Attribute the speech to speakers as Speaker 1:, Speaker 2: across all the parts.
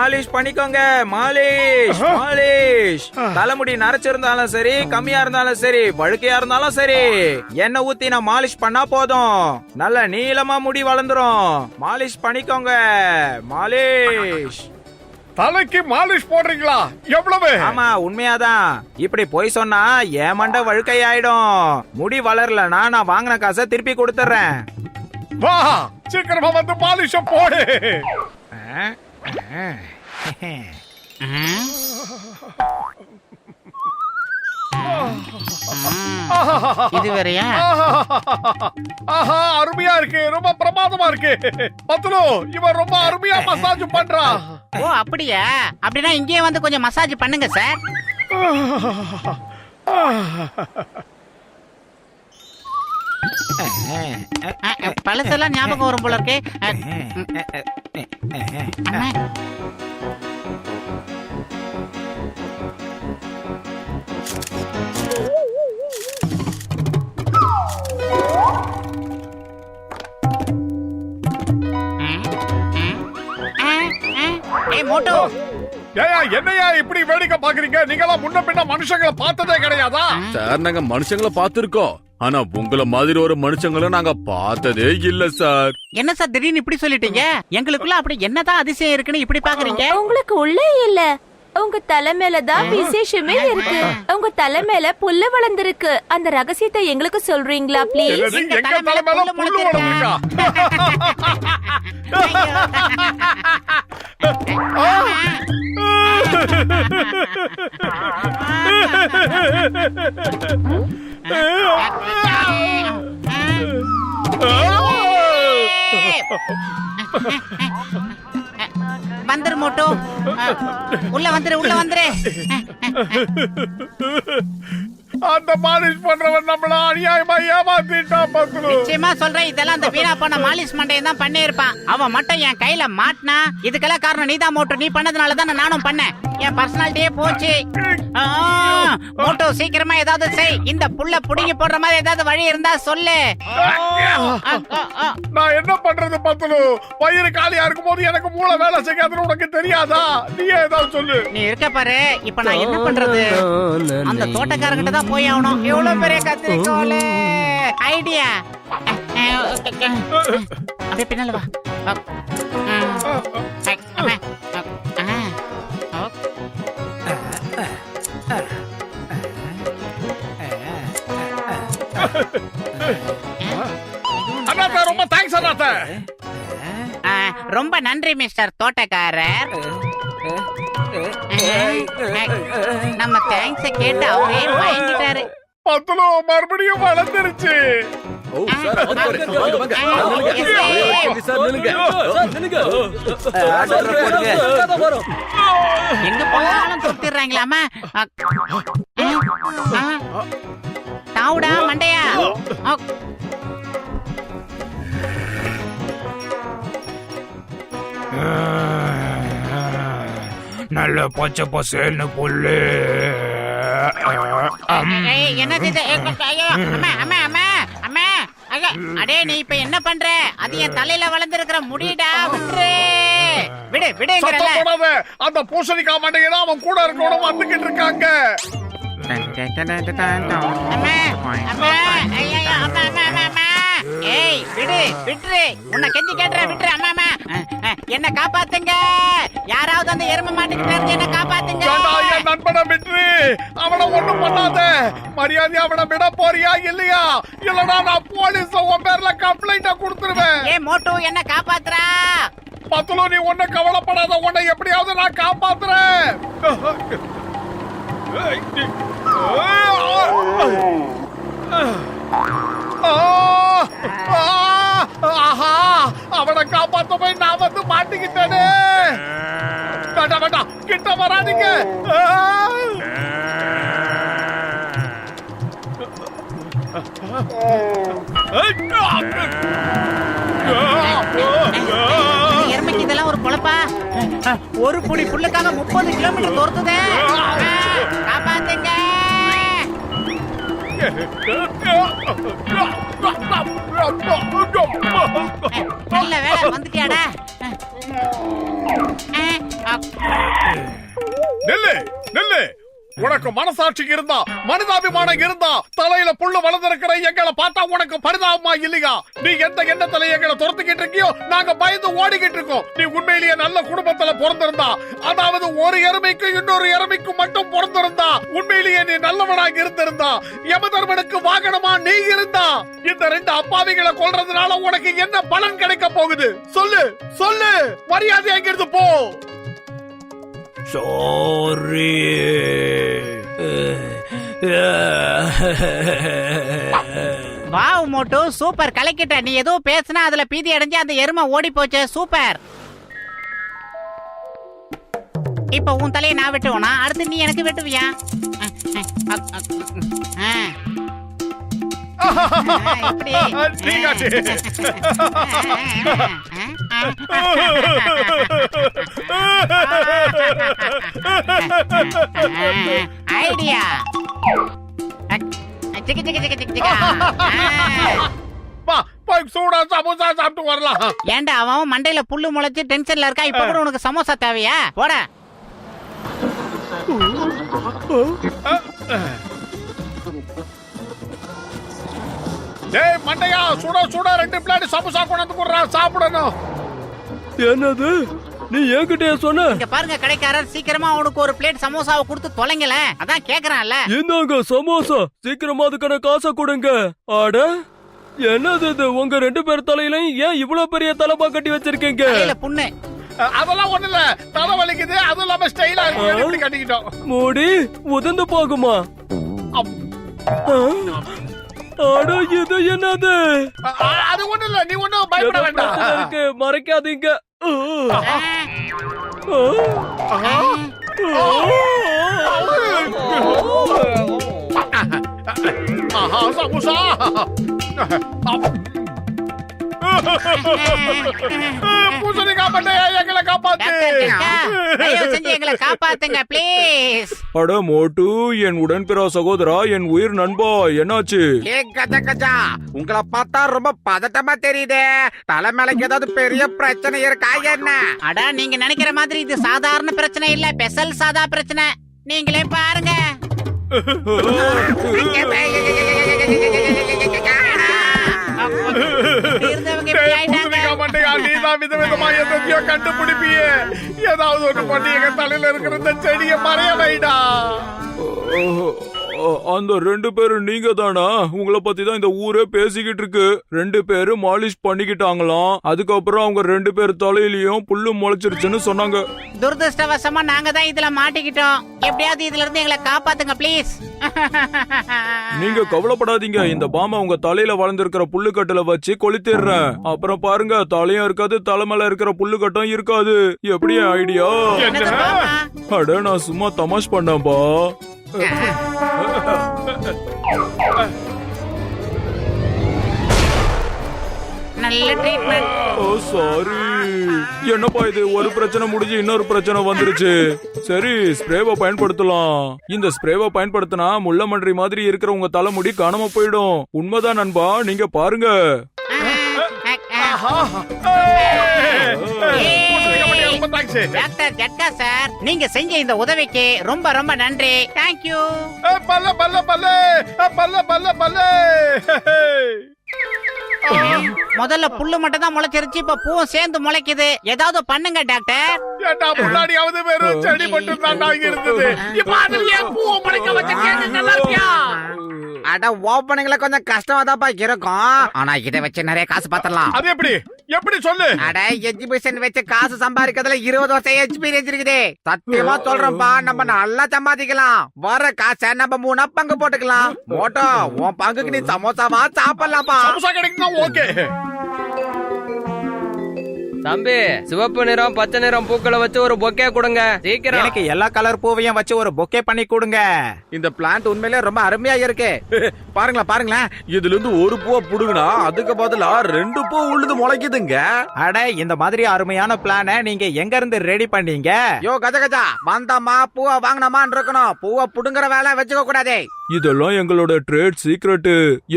Speaker 1: Molisch பண்ணிக்கோங்க. Molisch Molisch. தலைமுடி நரைச்சிருந்தாலும் சரி, கம்மியா இருந்தாலும் சரி, வழுக்கையா இருந்தாலும் சரி, எண்ணெய் ஊத்தி நான் மாலிஷ் பண்ணா போதும், நல்ல நீளமா முடி வளர்ந்துரும். மாலிஷ் பண்ணிக்கோங்க. மாலிஷ்.
Speaker 2: தலைக்கு மாலிஷ் போடுறீங்களா? எவ்வளவு?
Speaker 1: ஆமா, உண்மையாதான். இப்படி போய் சொன்னா என் மண்டை வழுக்கை ஆயிடும். முடி வளரலனா நான் வாங்கின காசை திருப்பி கொடுத்துறேன்.
Speaker 2: வா, சீக்கிரமா வந்து மாலிஷ போடு.
Speaker 3: இது வேறயா?
Speaker 2: ஆஹா, அருமையா இருக்கு, ரொம்ப பிரமாதமா இருக்கு. பத்லு, இவன் ரொம்ப அருமையா மசாஜ் பண்றான்.
Speaker 3: ஓ அப்படியா? அப்படின்னா இங்கேயே வந்து கொஞ்சம் மசாஜ் பண்ணுங்க சார். பழசெல்லாம் ஞாபகம் வரும் போல இருக்கே. அம்மா. மோட்டோ,
Speaker 2: என்னையா இப்படி வேடிக்கை பாக்குறீங்க? நீங்களாம் முன்ன பின்ன மனுஷங்களை பார்த்ததே கிடையாதா?
Speaker 4: சார், நாங்க மனுஷங்களை பார்த்திருக்கோம், ஆனா உங்கள மாதிரி ஒரு மனுஷங்களை நாங்க பார்த்ததே இல்ல சார்.
Speaker 3: என்ன சார் திடீர்னு இப்படி சொல்லிட்டீங்க? எங்களுக்குள்ள அப்படி என்னதான் அதிசயம் இருக்குன்னு இப்படி பாக்குறீங்க?
Speaker 5: உங்களுக்கு உள்ளே இல்ல, உங்க தலை மேலதான் விசேஷமே இருக்கு. உங்க தலை மேல புல்லு வளர்ந்திருக்கு. அந்த ரகசியத்தை எங்களுக்கு சொல்றீங்களா ப்ளீஸ்?
Speaker 2: எங்க தலை மேல புல்லு வளர்ந்திருக்கா?
Speaker 3: வந்துரு மோட்டோ, உள்ள வந்துரு, உள்ள வந்துரு.
Speaker 2: அந்த மாலிஷ் பண்றவன் நம்மள அநியாயமா ஏமாத்திட்டான் பத்லு.
Speaker 3: நிச்சயமா சொல்றேன், இதெல்லாம் அந்த வீணா போன மாலிஷ் மண்டையன் தான் பண்ணிருப்பான். அவன் மட்டும் என் கையில மாட்டினா இதுக்கெல்லாம் காரணம் நீதான் மோட்டோ. நீ பண்ணதுனாலதான் நானும் பண்ணேன். என் பர்சனாலிட்டியே போச்சு. மோட்டோ, சீக்கிரமா ஏதாவது செய். இந்த புள்ள புடிங்கி போடுற மாதிரி ஏதாவது வழி இருந்தா சொல்லு.
Speaker 2: நான் என்ன பண்றது பத்லு? வயிறு காலியா இருக்கும் போது எனக்கு மூளை வேலை செய்யாதுன்னு உனக்கு தெரியாதா? நீ ஏதாவது சொல்லு.
Speaker 3: நீ இருக்க பாரு, இப்ப நான் என்ன பண்றது? அந்த தோட்டக்காரங்கிட்ட தான் போய் ஆகணும். எவ்வளவு பெரிய கத்திரிக்கோல ஐடியா. அப்படியே பின்னால வா.
Speaker 2: அண்ணாத்த, ரொம்ப தேங்க்ஸ் அண்ணாத்த.
Speaker 3: ரொம்ப நன்றி மிஸ்டர் தோட்டக்காரர். நம்ம தேங்க்ஸ் கேட்டு அவரே வாங்கிட்டாரு.
Speaker 2: பத்லு மறுபடியும் வளர்ந்துருச்சு.
Speaker 4: ஓ சார், வாங்க வாங்க. சார் நில்லுங்க.
Speaker 3: எங்க போனாலும் தொத்திடுறாங்களாமா? தாவுடா மண்டையா.
Speaker 1: நல்ல பச்சை பசேல்னு புல்லு.
Speaker 3: என்னது இது? அம்மா அம்மா அம்மா அம்மா. அடே, நீ இப்ப என்ன பண்ற? அது என் தலையில வளர்ந்திருக்கிற முடிடா. விடு விடு விடுங்கறல.
Speaker 2: அந்த பூசணிக்காய் மண்டையெல்லாம் அவன் கூட இருக்கணும் வந்துகிட்டு இருக்காங்க.
Speaker 3: அம்மா அம்மா ஐயா அம்மா அம்மா அம்மா. ஏய் விடு விடு, உன்னை கெஞ்சி கேட்றேன், விடு அம்மா அம்மா. என்ன காப்பாத்துங்க, யாராவது அந்த எருமை மாட்டுக்கிட்ட இருந்து என்ன காப்பாத்துங்க.
Speaker 2: என் நண்பனை விட்டு அவனை ஒண்ணும் பண்ணாத. மரியாதை அவனை விட போறியா இல்லையா? இல்லனா நான் போலீஸ் உன் பேர்ல கம்ப்ளைண்ட கொடுத்துருவேன்.
Speaker 3: ஏ மோட்டோ, என்ன காப்பாத்துறா?
Speaker 2: பத்லு, நீ ஒண்ணு கவலைப்படாத, உன்னை எப்படியாவது நான் காப்பாத்துறேன். ஆஹா, அவனை காப்பாத்த போய் நான் வந்து மாட்டிக்கிட்டேனே. வேண்டாம் வேண்டாம், கிட்ட வராதீங்க.
Speaker 3: எருமைக்கு இதெல்லாம் ஒரு பொழப்பா? ஒரு புடி புல்லுக்காக 30 கிலோமீட்டர் தோர்த்துதே. காப்பாத்துங்க. நல்ல வேலை வந்துட்டியாடா.
Speaker 2: உனக்கு மனசாட்சி இருந்தா, மனிதாபிமானம் இருந்தா, தலையில புல்லு வளர்ந்திருக்கிற எங்களை பார்த்தா உனக்கு பரிதாபமா இல்லையா? நீ எந்த எண்ணத்துல எங்களை துரத்துக்கிட்டு இருக்கியோ நாங்க பயந்து ஓடிக்கிட்டு இருக்கோம். நீ உண்மையிலேயே நல்ல குடும்பத்துல பிறந்திருந்தா, அதாவது ஒரு எருமைக்கு இன்னொரு எருமைக்கு மட்டும் பிறந்திருந்தா, உண்மையிலேயே நீ நல்லவனாக இருந்திருந்தா, யமதர்மனுக்கு வாகனமா நீ இருந்தா, இந்த ரெண்டு அப்பாவிகளை கொல்றதுனால உனக்கு என்ன பலன் கிடைக்க போகுது? சொல்லு சொல்லு, மரியாதை அங்கிருந்து போ.
Speaker 1: சாரி.
Speaker 3: வாவ் மோட்டு, சூப்பர், கலக்கிட்ட. நீ ஏதோ பேசினா அதுல பீதி அடைஞ்சு அந்த எருமை ஓடி போச்சு. சூப்பர். இப்ப உன் தலையை நான் வெட்டுவனா, அடுத்து நீ எனக்கு வெட்டுவியா? இப்படி. ஐடியா.
Speaker 2: சூடா சமோசா சாப்பிட்டு வரலாம்.
Speaker 3: ஏண்டா அவன் மண்டையில புல்லு முளைச்சு டென்ஷன்ல இருக்கா, இப்ப கூட உனக்கு சமோசா தேவையா? போட.
Speaker 2: டேய் மண்டையா, சுட சுட 2 பிளேட் சமோசா கொண்டு குடுறா, சாப்பிடணும்.
Speaker 4: என்னது நீ என்கிட்ட சொன்ன?
Speaker 3: இங்க பாருங்க கடைக்காரர், சீக்கிரமா அவனுக்கு ஒரு பிளேட் சமோசாவை கொடுத்து தொலைங்கல. அதான் கேக்குறான்ல.
Speaker 4: இந்தாங்க சமோசா, சீக்கிரமா அதுக்கான காசை கொடுங்க. அட என்னது இது, உங்க 2 பேர் தலையிலையும் ஏன் இவ்வளவு பெரிய தலப்பா கட்டி வச்சிருக்கீங்க?
Speaker 3: தலையில புண்ணு.
Speaker 2: அதெல்லாம் ஒண்ணு இல்ல, தலை வலிக்குது, அதுவும் இல்லாம ஸ்டைலா இருக்கு, இப்படி கட்டிக்கிட்டோம்.
Speaker 4: மூடி உதிர்ந்து போகுமா? அட இது என்னது?
Speaker 2: அது ஒண்ணு இல்ல, நீ ஒண்ணும் பயப்பட வேண்டாம்.
Speaker 4: மறைக்காதீங்க.
Speaker 2: சமோசா பூசணிக்கா மண்டையா, எங்களை காப்பாத்து.
Speaker 3: தயவு செஞ்சு எங்களை காப்பாத்துங்க ப்ளீஸ்.
Speaker 1: அட மோட்டு, என் உடன்பிறா சகோதரா, என் உயிர் நண்பா, என்னாச்சு?
Speaker 6: கஜா, உங்களை பார்த்தா ரொம்ப பதட்டமா தெரியுது. தலை மேலக்கு ஏதாவது பெரிய பிரச்சனை இருக்கா என்ன?
Speaker 3: அடா, நீங்க நினைக்கிற மாதிரி இது சாதாரண பிரச்சனை இல்ல, ஸ்பெஷல் சாதா பிரச்சனை. நீங்களே பாருங்க.
Speaker 2: பூசணிக்கா மண்டையா, நீதான் விதவிதமா எதையோ கண்டுபிடிப்பியே. ஏதாவது ஒண்ணு பண்ணி எங்க தலையில இருக்கிற இந்த செடியை மறைய வைடா.
Speaker 1: அந்த 2 பேரும் நீங்க தானா? உங்களை பத்தி தான் இந்த ஊரே பேசிக்கிட்டு இருக்கு. 2 பேரும் மாலிஷ் பண்ணிக்கிட்டாங்களாம். அதுக்கப்புறம் அவங்க 2 பேர் தலையிலயும் புல்லு முளைச்சிருச்சுன்னு சொன்னாங்க.
Speaker 3: துரதிருஷ்டவசமா நாங்க தான் இதுல மாட்டிக்கிட்டோம். எப்படியாவது இதுல இருந்து எங்களை காப்பாத்துங்க ப்ளீஸ்.
Speaker 1: நீங்க கவலைப்படாதீங்க, இந்த பாம்பை உங்க தலையில வளர்ந்திருக்கிற புல்லுக்கட்டுல வச்சு கொளுத்திடுறேன். அப்புறம் பாருங்க, தலையும் இருக்காது, தலைமையில இருக்கிற புல்லுக்கட்டும் இருக்காது. எப்படி ஐடியா?
Speaker 3: என்னது பாமா?
Speaker 1: அட, நான் சும்மா தமாஷ் பண்ணேன்பா.
Speaker 3: நல்ல ட்ரீட்மெண்ட்.
Speaker 1: ஓ சாரி. என்னப்பா இது, ஒரு பிரச்சனை முடிஞ்சு இன்னொரு பிரச்சனை வந்துருச்சு. சரி, ஸ்ப்ரேவை பயன்படுத்தலாம். இந்த ஸ்ப்ரேவை பயன்படுத்தினா முள்ளமன்றி மாதிரி இருக்கிற உங்க தலைமுடி காணாம போயிடும். உண்மைதான் நண்பா, நீங்க பாருங்க.
Speaker 3: டாக்டர் ஜட்கா சார், நீங்க செஞ்ச இந்த உதவிக்கு ரொம்ப ரொம்ப நன்றி. தேங்க்யூ.
Speaker 2: பல்ல பல்ல பல்ல பல்ல பல்ல பல்ல.
Speaker 3: முதல்ல புல்லு மட்டும் தான் முளைச்சிருச்சு, இப்ப பூவும் சேர்ந்து முளைக்குது. ஏதாவது பண்ணுங்க டாக்டர்.
Speaker 2: ஏண்டா, முன்னாடியாவது வெறும் செடி மட்டும் தாண்டா இருந்தது, இப்ப அதுலயே பூ முளைக்க வச்சிருக்கீங்க. நல்லா இருக்கியா?
Speaker 6: அட, ஓப்பனிங்ல கொஞ்சம் கஷ்டமா தான்ப்பா இருக்கும். ஆனா இதை வச்சு நிறைய காசு பாத்திரலாம்.
Speaker 2: அது எப்படி எப்படி சொல்லு?
Speaker 6: அட, எக்ஸிபிஷன் வச்சு காசு சம்பாதிக்கிறதுல 20 வருஷம் எக்ஸ்பீரியன்ஸ் இருக்குது. சத்தியமா சொல்றேன்ப்பா, நம்ம நல்லா சம்பாதிக்கலாம். வர காசை நம்ம 3 பங்கு போட்டுக்கலாம். மோட்டோ, உன் பங்குக்கு நீ சமோசாவா சாப்பிடலாம்ப்பா.
Speaker 2: சமோசா கிடைக்குன்னா ஓகே.
Speaker 7: தம்பி, சிவப்பு நிறம் பச்சை நிறம் பூக்களை வச்சு ஒரு பொக்கே கொடுங்க சீக்கிரம்.
Speaker 1: எனக்கு எல்லா கலர் பூவையும் வச்சு ஒரு பொக்கே பண்ணி கொடுங்க.
Speaker 6: இந்த பிளான்ட் உண்மையிலே ரொம்ப அருமையா இருக்கு. பாருங்களேன் பாருங்களேன்.
Speaker 4: இதுல இருந்து ஒரு பூவை புடுங்கினா அதுக்கு பதிலா 2 பூ உழுது முளைக்குதுங்க.
Speaker 1: அட, இந்த மாதிரி அருமையான பிளான நீங்க எங்க இருந்து ரெடி பண்ணீங்க?
Speaker 6: யோ கஜா, வந்தமா பூவை வாங்கினமான்னு இருக்கணும். பூவை புடுங்குற வேலை வச்சுக்க கூடாதே.
Speaker 1: இதெல்லாம் எங்களோட ட்ரேட் சீக்ரெட்.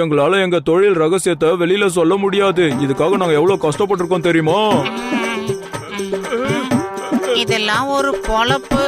Speaker 1: எங்களால எங்க தொழில் ரகசியத்தை வெளியில சொல்ல முடியாது. இதுக்காக நாங்க எவ்வளவு கஷ்டப்பட்டிருக்கோம் தெரியுமா?
Speaker 3: இதெல்லாம் ஒரு பொழப்பு.